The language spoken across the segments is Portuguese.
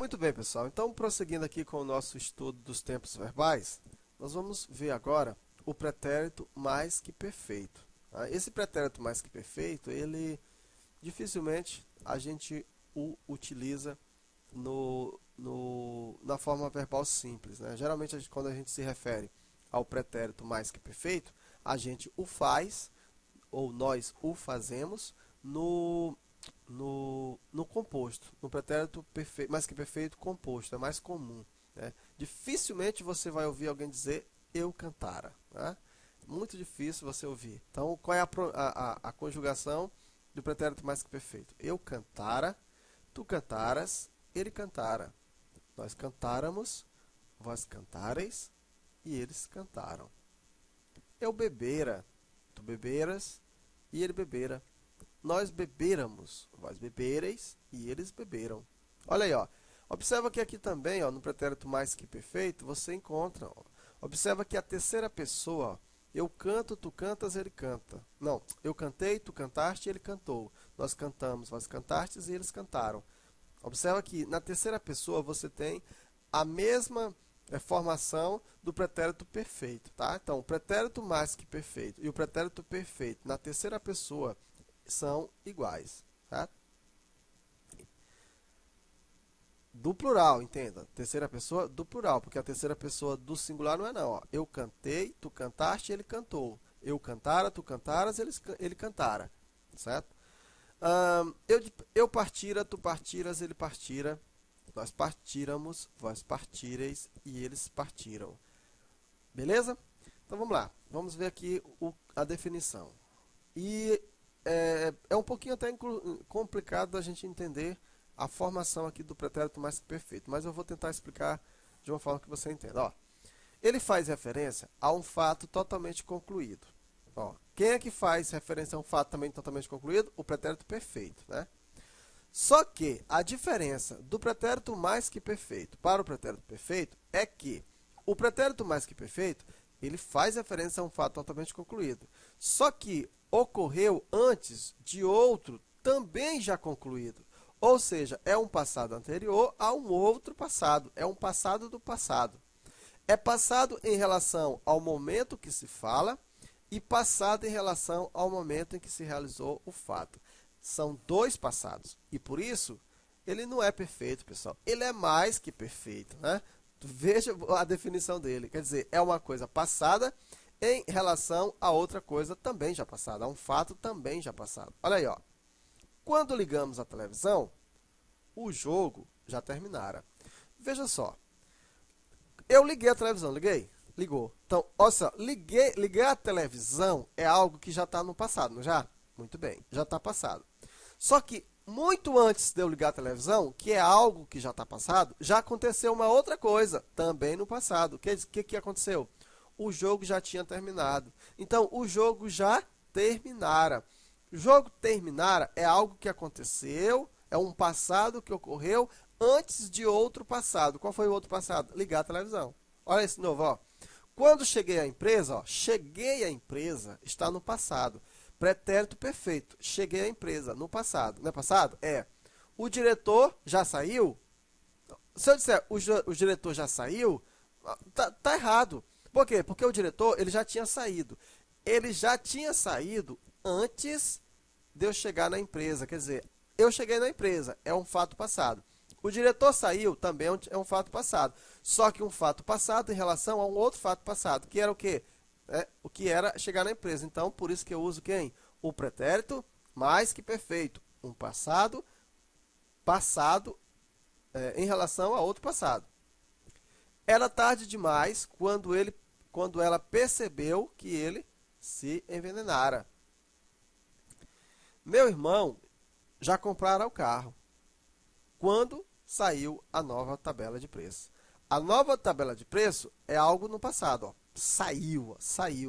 Muito bem, pessoal. Então, prosseguindo aqui com o nosso estudo dos tempos verbais, nós vamos ver agora o pretérito mais que perfeito. Tá? Esse pretérito mais que perfeito, ele dificilmente a gente o utiliza na forma verbal simples, né? Geralmente, quando a gente se refere ao pretérito mais que perfeito, a gente o faz, ou nós o fazemos, no composto, no pretérito perfeito, mais que perfeito composto, é mais comum. Né? Dificilmente você vai ouvir alguém dizer eu cantara. Né? Muito difícil você ouvir. Então, qual é a conjugação do pretérito mais que perfeito? Eu cantara, tu cantaras, ele cantara. Nós cantáramos, vós cantareis e eles cantaram. Eu bebera, tu beberas e ele bebera. Nós beberamos, vós bebereis e eles beberam. Olha aí, ó. Observa que aqui também, ó, no pretérito mais que perfeito, você encontra. Ó, observa que a terceira pessoa, ó, eu canto, tu cantas, ele canta. Não, eu cantei, tu cantaste, ele cantou. Nós cantamos, vós cantastes e eles cantaram. Observa que na terceira pessoa você tem a mesma formação do pretérito perfeito, tá? Então, o pretérito mais que perfeito e o pretérito perfeito na terceira pessoa são iguais, tá? Do plural, entenda. Terceira pessoa do plural, porque a terceira pessoa do singular não é não. Ó. Eu cantei, tu cantaste, ele cantou. Eu cantara, tu cantaras, ele cantara, certo? Eu partira, tu partiras, ele partira. Nós partíramos, vós partireis e eles partiram. Beleza? Então vamos lá. Vamos ver aqui a definição. E é um pouquinho até complicado da gente entender a formação aqui do pretérito mais que perfeito, mas eu vou tentar explicar de uma forma que você entenda. Ó, ele faz referência a um fato totalmente concluído. Ó, quem é que faz referência a um fato também totalmente concluído? O pretérito perfeito, né? Só que a diferença do pretérito mais que perfeito para o pretérito perfeito é que o pretérito mais que perfeito, ele faz referência a um fato totalmente concluído. Só que ocorreu antes de outro também já concluído. Ou seja, é um passado anterior a um outro passado. É um passado do passado. É passado em relação ao momento que se fala e passado em relação ao momento em que se realizou o fato. São dois passados. E por isso, ele não é perfeito, pessoal. Ele é mais que perfeito, né? Veja a definição dele. Quer dizer, é uma coisa passada em relação a outra coisa também já passada. A um fato também já passado. Olha aí, ó. Quando ligamos a televisão, o jogo já terminara. Veja só. Eu liguei a televisão, liguei? Ligou. Então, olha só, ligar a televisão é algo que já está no passado, não já? Muito bem, já está passado. Só que muito antes de eu ligar a televisão, que é algo que já está passado, já aconteceu uma outra coisa, também no passado. O que aconteceu? O jogo já tinha terminado. Então, o jogo já terminara. O jogo terminara é algo que aconteceu, é um passado que ocorreu antes de outro passado. Qual foi o outro passado? Ligar a televisão. Olha esse novo, ó. Quando cheguei à empresa, ó, cheguei à empresa está no passado. Pretérito perfeito. Cheguei à empresa no passado. Não é passado? É. O diretor já saiu? Se eu disser o diretor já saiu, tá errado. Por quê? Porque o diretor ele já tinha saído. Ele já tinha saído antes de eu chegar na empresa. Quer dizer, eu cheguei na empresa, é um fato passado. O diretor saiu, também é um fato passado. Só que um fato passado em relação a um outro fato passado, que era o quê? O que era chegar na empresa. Então, por isso que eu uso quem? O pretérito mais que perfeito. Um passado em relação a outro passado. Era tarde demais quando ela percebeu que ele se envenenara. Meu irmão já comprara o carro quando saiu a nova tabela de preço. A nova tabela de preço é algo no passado. Ó. Saiu,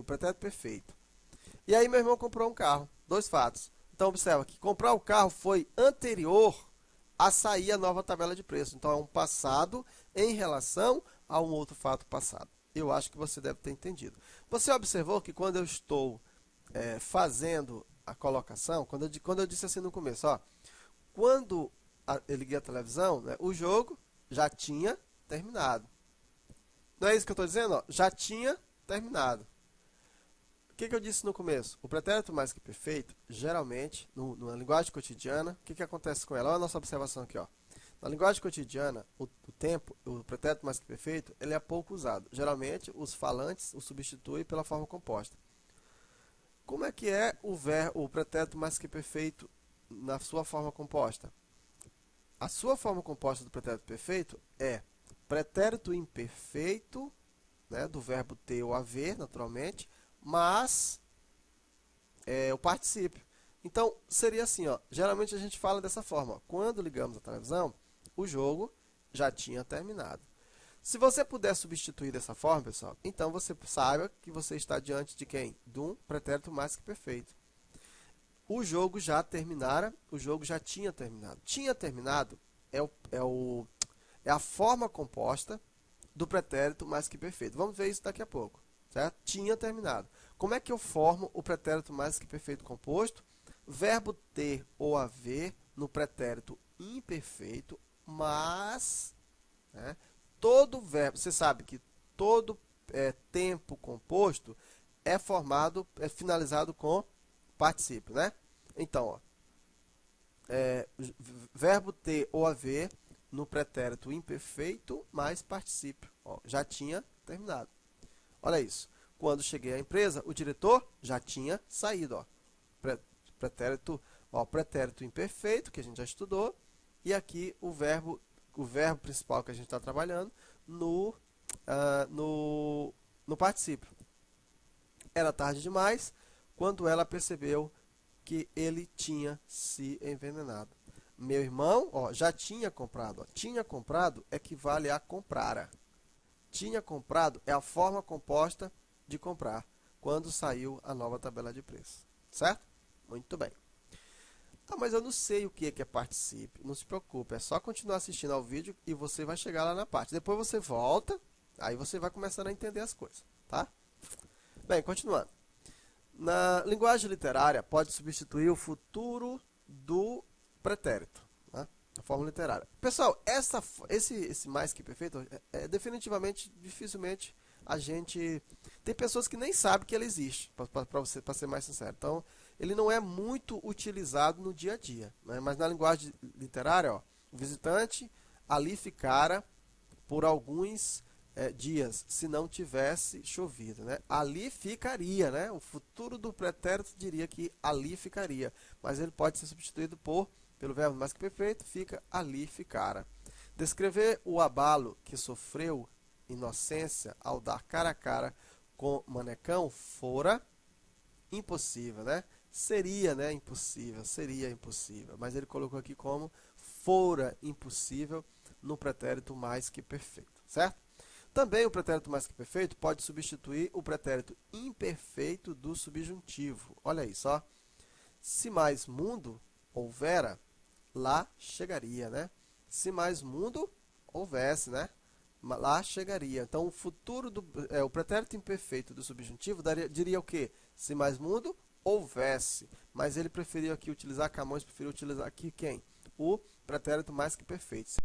pretérito perfeito. E aí meu irmão comprou um carro. Dois fatos. Então observa que comprar o carro foi anterior a sair a nova tabela de preço. Então é um passado em relação a um outro fato passado. Eu acho que você deve ter entendido. Você observou que quando eu estou fazendo a colocação, quando eu disse assim no começo, ó, quando eu liguei a televisão, né, o jogo já tinha terminado. Não é isso que eu estou dizendo? Ó? Já tinha terminado. O que eu disse no começo? O pretérito mais que perfeito, geralmente, na linguagem cotidiana, o que acontece com ela? Olha a nossa observação aqui. Ó. Na linguagem cotidiana, o tempo, o pretérito mais que perfeito, ele é pouco usado. Geralmente, os falantes o substituem pela forma composta. Como é que é o pretérito mais que perfeito na sua forma composta? A sua forma composta do pretérito perfeito é pretérito imperfeito, né, do verbo ter ou haver, naturalmente, mas o particípio. Então, seria assim, ó, geralmente a gente fala dessa forma. Ó, quando ligamos a televisão, o jogo já tinha terminado. Se você puder substituir dessa forma, pessoal, então você saiba que você está diante de quem? De um pretérito mais que perfeito. O jogo já terminara, o jogo já tinha terminado. Tinha terminado é a forma composta do pretérito mais que perfeito. Vamos ver isso daqui a pouco, certo? Tinha terminado. Como é que eu formo o pretérito mais que perfeito composto? Verbo ter ou haver no pretérito imperfeito, mas, né, todo verbo, você sabe que todo tempo composto é finalizado com particípio, né? Então, ó, verbo ter ou haver no pretérito imperfeito mais particípio. Ó, já tinha terminado. Olha isso. Quando cheguei à empresa, o diretor já tinha saído. Ó. Pretérito imperfeito, que a gente já estudou, e aqui o verbo principal que a gente está trabalhando no particípio. Era tarde demais quando ela percebeu que ele tinha se envenenado. Meu irmão, ó, já tinha comprado. Ó. Tinha comprado equivale a comprara. Tinha comprado é a forma composta de comprar quando saiu a nova tabela de preço. Certo? Muito bem. Ah, mas eu não sei o que é participe. Não se preocupe, é só continuar assistindo ao vídeo e você vai chegar lá na parte. Depois você volta, aí você vai começando a entender as coisas. Tá? Bem, continuando. Na linguagem literária, pode substituir o futuro do pretérito, né? A forma literária. Pessoal, esse mais que perfeito, definitivamente, dificilmente a gente... Tem pessoas que nem sabem que ele existe, para ser mais sincero. Então, ele não é muito utilizado no dia a dia, né? Mas na linguagem literária, ó, o visitante ali ficara por alguns dias, se não tivesse chovido, né? Ali ficaria, né? O futuro do pretérito diria que ali ficaria, mas ele pode ser substituído pelo verbo mais que perfeito, fica ali ficara. Descrever o abalo que sofreu Inocência ao dar cara a cara com Manecão fora impossível, né? Seria, né, impossível, seria impossível, mas ele colocou aqui como fora impossível no pretérito mais que perfeito, certo? Também o pretérito mais que perfeito pode substituir o pretérito imperfeito do subjuntivo. Olha isso, ó. Se mais mundo houvera, lá chegaria, né? Se mais mundo houvesse, né? Lá chegaria. Então, o futuro o pretérito imperfeito do subjuntivo diria o quê? Se mais mundo houvesse. Mas ele preferiu aqui utilizar, Camões preferiu utilizar aqui quem? O pretérito mais que perfeito.